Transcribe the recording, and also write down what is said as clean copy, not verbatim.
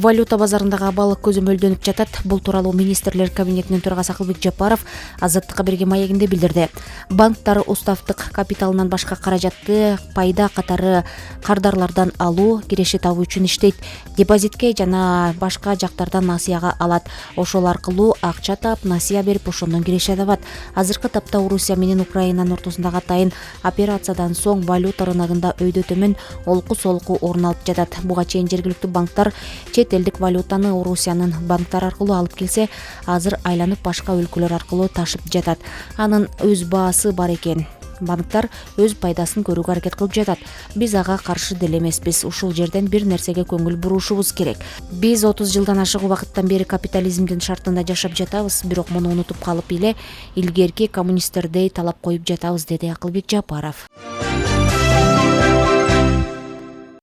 Валюта базарындагы абал көзөмөлдөнүп жатат. Бул тууралуу министрлер кабинетинин төрагасы Акылбек Жапаров Азаттыкка берген маегинде билдирди. Банктар уставдык капиталынан башка каражатты пайда катары кардарлардан алуу, киреши табуу үчүн иштейт. Депозитке жана башка жактардан насыяга алат. Ошол аркылуу акча таап, насыя берип, ошондон киреше табат. Азыркы тапта Орусия менен Украинанын ортосундагы атайын операциядан соң валюта рыногунда өйдө төмөн олку-солку орун алып жатат. Буга чейин жергиликтүү банктар чет элдик валютаны Орусиянын банктары аркылуу алып келсе, азыр айланып башка өлкөлөр аркылуу ташып жатат. Анын өз баасы бар экен. Банктар өз пайдасын көрүүгө аракет кылып жатат. Биз ага каршы деле эмеспиз. Ушул жерден бир нерсеге көңүл бурушубуз керек. Биз 30 жылдан ашык убакыттан бери капитализмдин шартында жашап жатабыз, бирок муну унутуп калып эле илгерки коммунисттердей талап коюп жатабыз, деди Акылбек Жапаров.